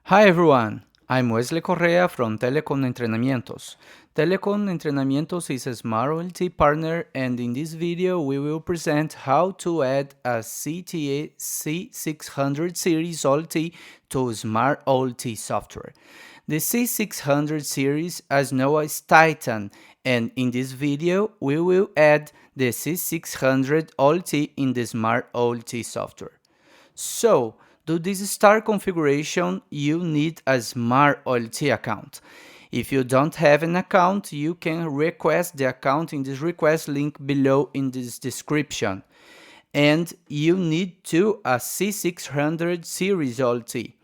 Hi everyone, I'm Wesley Correa from Telecom Entrenamientos. Telecom Entrenamientos is a SmartOLT partner, and in this video we will present how to add a ZTE C600 series OLT to SmartOLT software. The C600 series is known as Titan, and in this video we will add the C600 OLT in the SmartOLT software. So, to this start configuration, you need a SmartOLT account. If you don't have an account, you can request the account in this request link below in this description. And you need a C600 series OLT.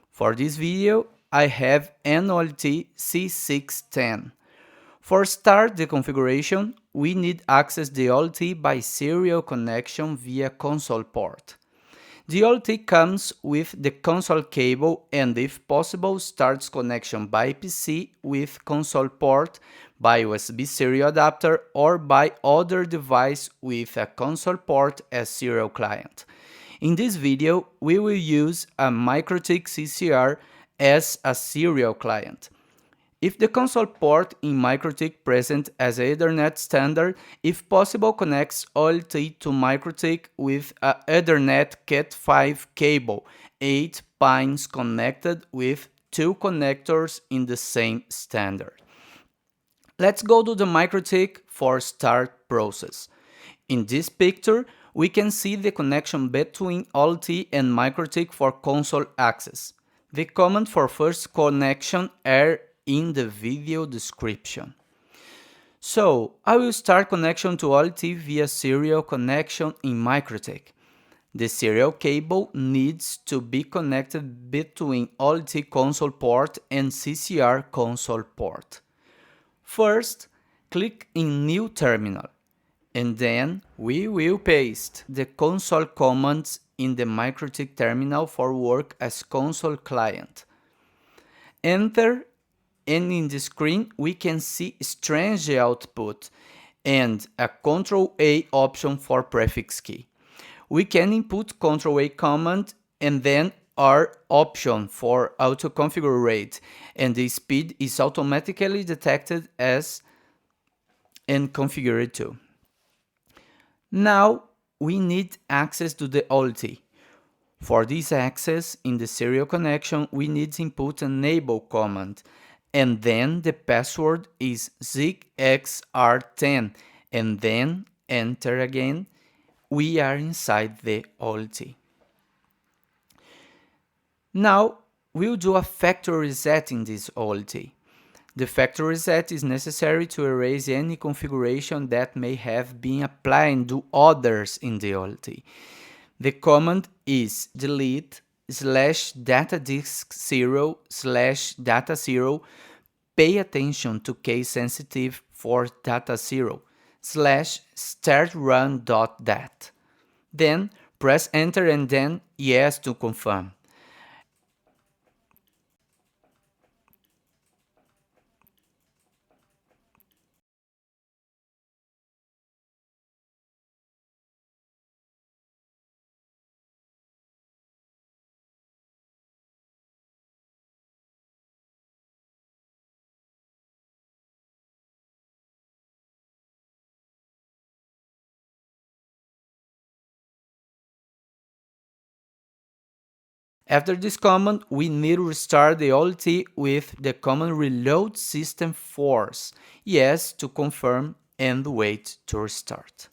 For this video, I have an OLT C610. For start the configuration, we need access the OLT by serial connection via console port. The OLT comes with the console cable and, if possible, starts connection by PC with console port, by USB serial adapter, or by other device with a console port as serial client. In this video, we will use a Mikrotik CCR as a serial client. If the console port in Mikrotik present as Ethernet standard, if possible connects OLT to Mikrotik with a Ethernet Cat5 cable, 8 pins connected with 2 connectors in the same standard. Let's go to the Mikrotik for start process. In this picture, we can see the connection between OLT and Mikrotik for console access. The command for first connection are in the video description. So, I will start connection to OLT via serial connection in Mikrotik. The serial cable needs to be connected between OLT console port and CCR console port. First, click in New Terminal, and then we will paste the console commands in the Mikrotik terminal for work as console client. Enter, and in the screen we can see strange output and a Ctrl-A option for prefix key. We can input Ctrl-A command and then R option for auto configure rate, and the speed is automatically detected as and configured to. Now we need access to the OLT. For this access in the serial connection, we need to input enable command, and then the password is ZXR10, and then enter again. We are inside the OLT. Now we'll do a factory reset in this OLT. The factory reset is necessary to erase any configuration that may have been applied to others in the OLT. The command is delete /datadisk0/data0, pay attention to case sensitive for data0, /startrun.dat. Then press enter and then yes to confirm. After this command, we need to restart the OLT with the command reload system force, yes to confirm, and wait to restart.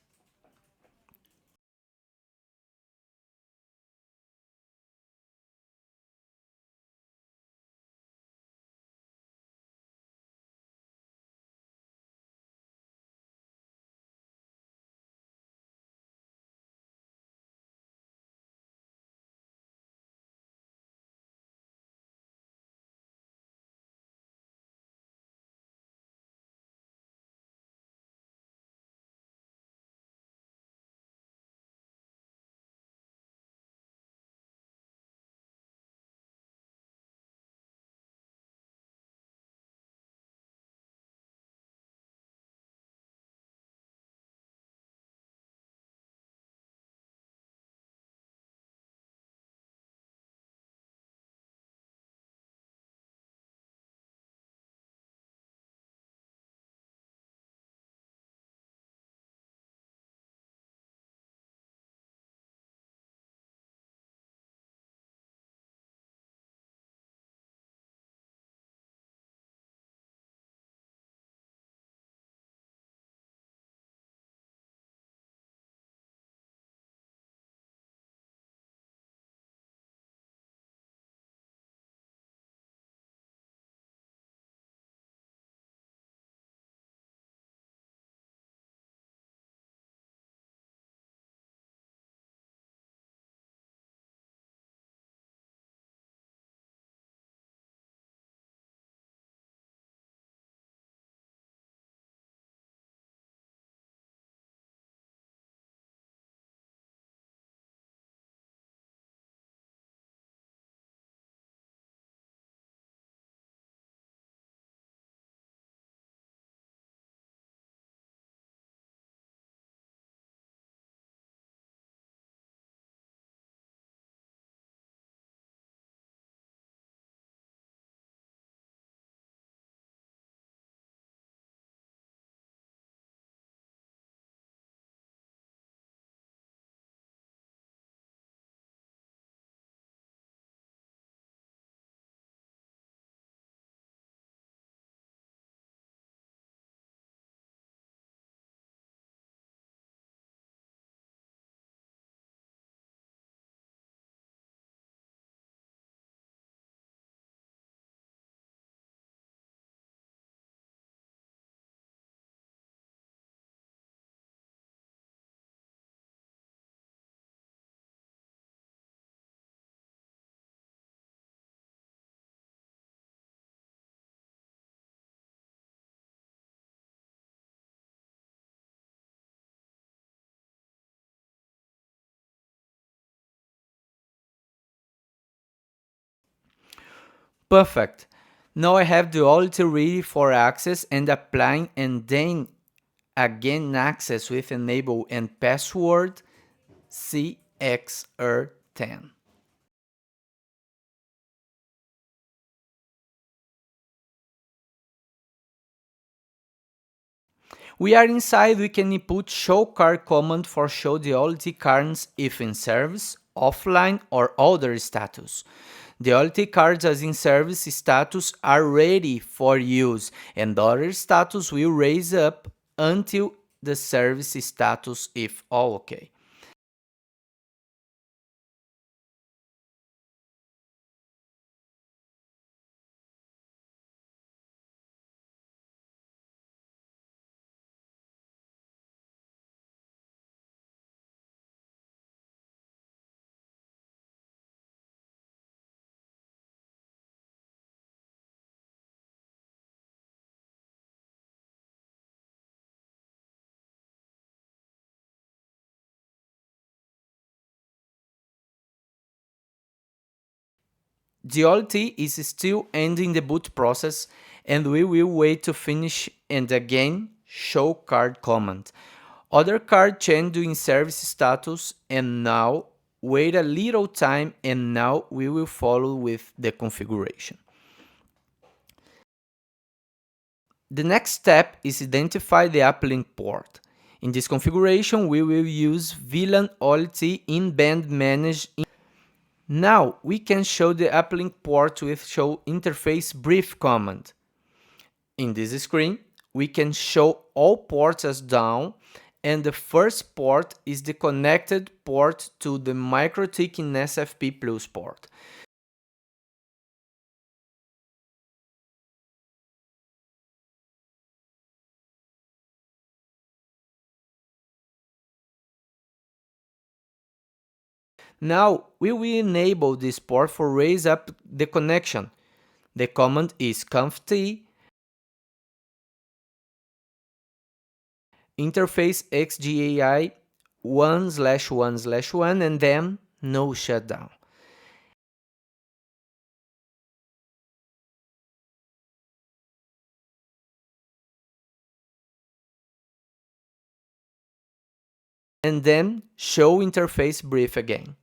Perfect. Now I have the OLT ready for access and applying, and then again access with enable and password CXR10. We are inside. We can input show card command for show the OLT cards if in service, offline, or other status. The OLT cards as in service status are ready for use, and other status will raise up until the service status if all okay. The OLT is still ending the boot process, and we will wait to finish and again show card command. Other card change in service status, and now wait a little time, and now we will follow with the configuration. The next step is identify the uplink port. In this configuration, we will use VLAN OLT in-band manage. Now we can show the uplink port with show interface brief command. In this screen, we can show all ports as down, and the first port is the connected port to the Mikrotik in SFP Plus port. Now we will enable this port for raise up the connection. The command is conft interface xgai 1/1/1 and then no shutdown. And then show interface brief again.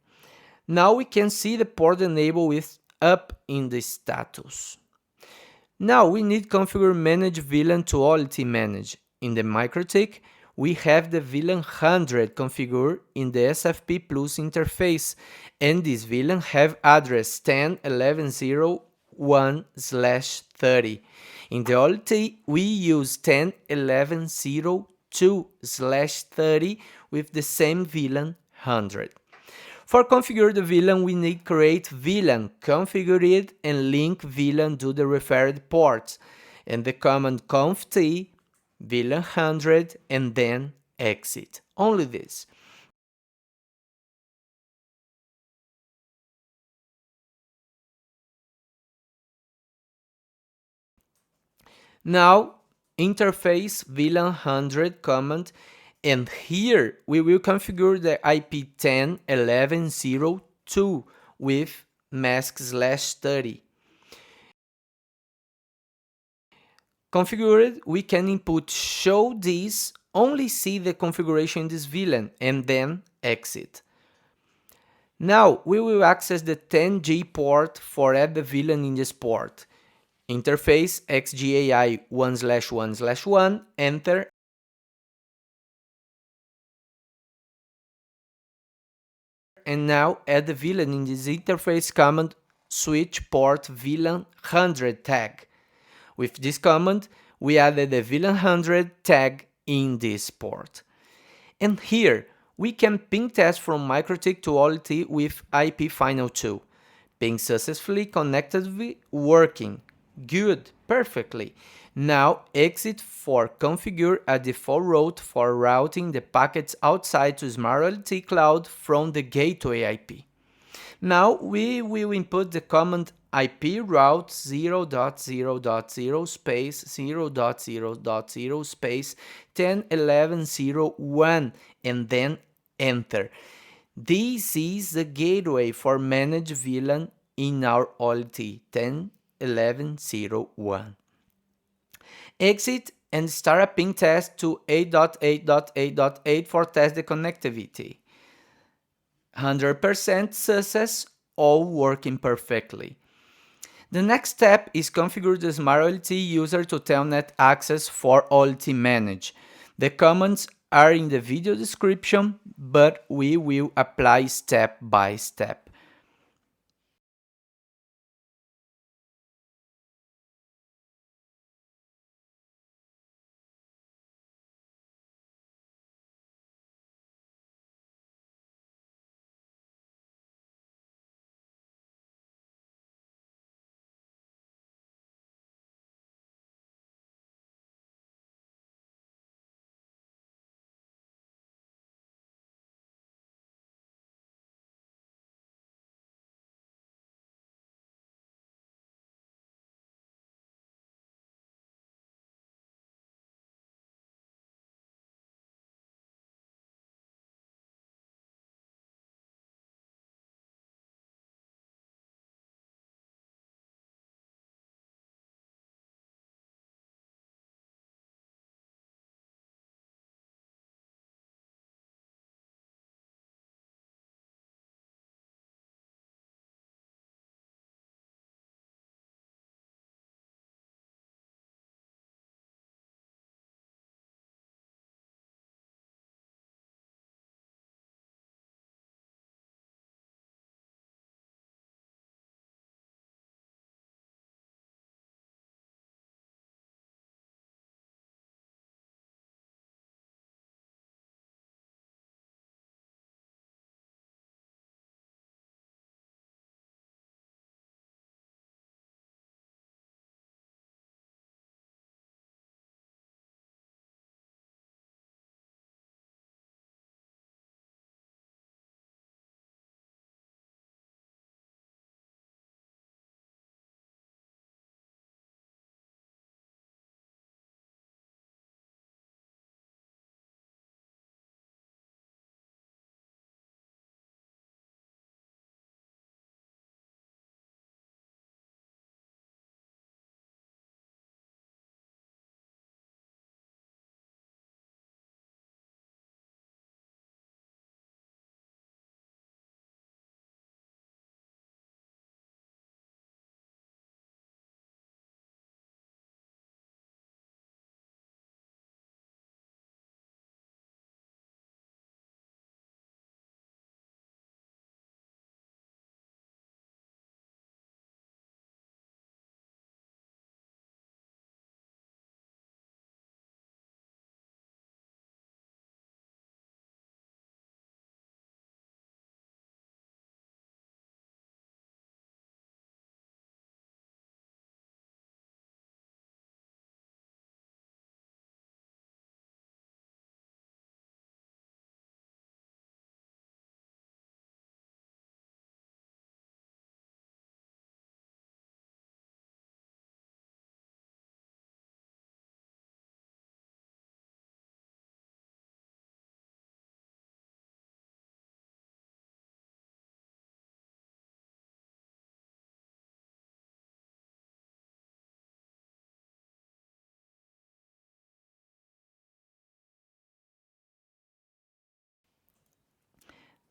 Now we can see the port enable with up in the status. Now we need configure manage VLAN to OLT manage. In the Mikrotik, we have the VLAN 100 configured in the SFP Plus interface, and this VLAN have address 10.11.0.1/30. In the OLT, we use 10.11.0.2/30 with the same VLAN 100. For configure the VLAN, we need create VLAN, configure it, and link VLAN to the referred ports, and the command conft VLAN 100 and then exit. Only this. Now interface VLAN 100 command, and here we will configure the IP 10.11.0.2 with mask/30. Configured, we can input show this, only see the configuration in this VLAN, and then exit. Now we will access the 10G port for add the VLAN in this port. Interface xgai 1/1/1, enter, and now add the VLAN in this interface command switch port VLAN 100 tag. With this command, we added the VLAN 100 tag in this port. And here, we can ping test from Mikrotik to OLT with IP final 2. Ping successfully connected, working. Good, perfectly. Now exit for configure a default route for routing the packets outside to SmartOLT cloud from the gateway IP. Now we will input the command IP route 0.0.0 space 0.0.0 space 10.11.0.1 and then enter. This is the gateway for manage VLAN in our OLT 10 1101. Exit and start a ping test to 8.8.8.8 for test the connectivity. 100% success, all working perfectly. The next step is configure the SmartOLT user to telnet access for OLT manage. The commands are in the video description, but we will apply step by step.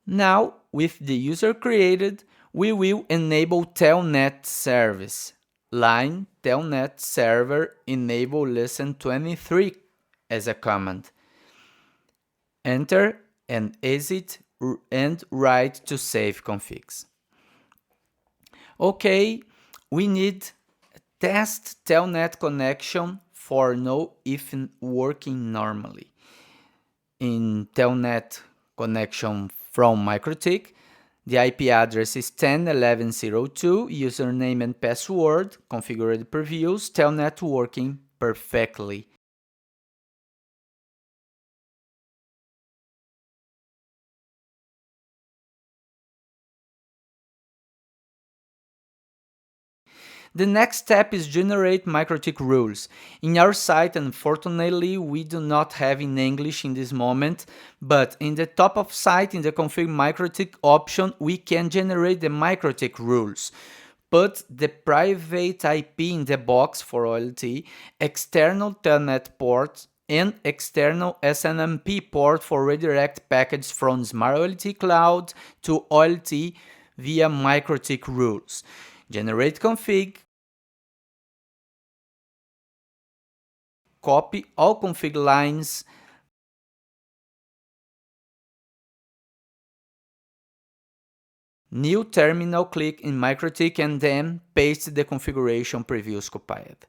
Now, with the user created, we will enable telnet service. Line telnet server enable listen 23 as a command. Enter and exit and write to save configs. Okay, we need test telnet connection for know if working normally. In telnet connection from Mikrotik, the IP address is 10.11.02, username and password, configured previews, telnet working perfectly. The next step is generate Mikrotik rules. In our site, unfortunately, we do not have in English in this moment, but in the top of site, in the config Mikrotik option, we can generate the Mikrotik rules. Put the private IP in the box for OLT, external telnet port, and external SNMP port for redirect packets from SmartOLT Cloud to OLT via Mikrotik rules. Generate config, copy all config lines, new terminal, click in Mikrotik, and then paste the configuration previously copied.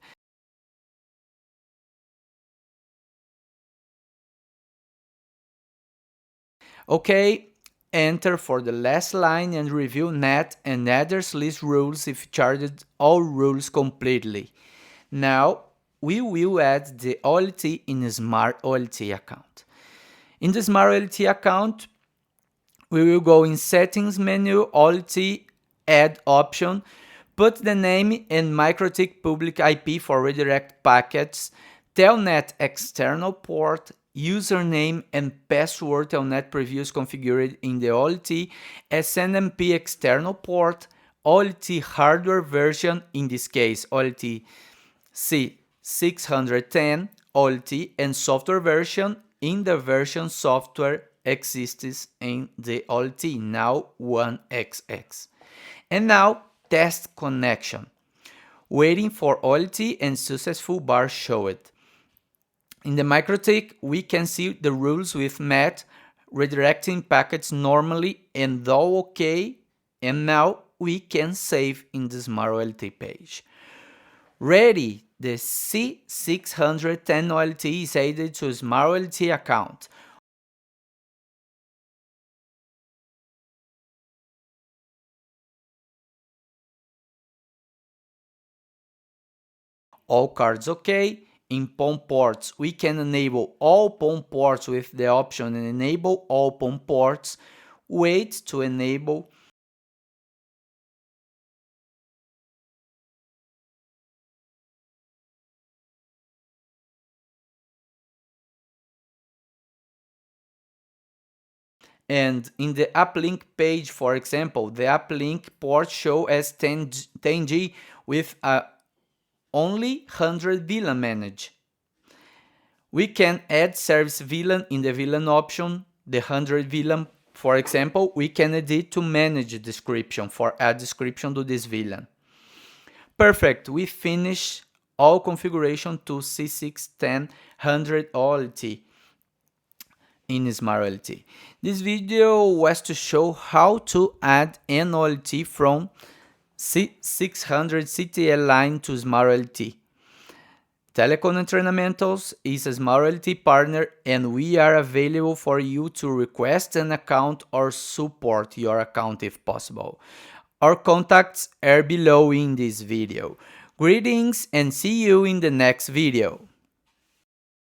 Okay, enter for the last line and review net and address list rules if charged all rules completely. Now, we will add the OLT in the SmartOLT account. In the SmartOLT account, we will go in Settings menu, OLT, Add option, put the name and Mikrotik public IP for redirect packets, telnet external port, username and password telnet previously configured in the OLT, SNMP external port, OLT hardware version, in this case OLT C610 OLT, and software version, in the version software exists in the OLT, now 1XX. And now test connection. Waiting for OLT and successful bar showed. In the Mikrotik, we can see the rules with MET redirecting packets normally and all OK, and now we can save in the SmartOLT page. Ready, the C610 OLT is added to SmartOLT account. All cards OK. In PON ports, we can enable all PON ports with the option enable all PON ports. Wait to enable. And in the uplink page, for example, the uplink port show as 10G with only 100 VLAN managed. We can add service VLAN in the VLAN option. The 100 VLAN, for example, we can edit to manage description for add description to this VLAN. Perfect, we finish all configuration to C610 100 OLT in SmartOLT. This video was to show how to add an OLT from C600 ZTE line to SmartOLT. Telecom Entrenamentos is a SmartOLT partner, and we are available for you to request an account or support your account if possible. Our contacts are below in this video. Greetings and see you in the next video.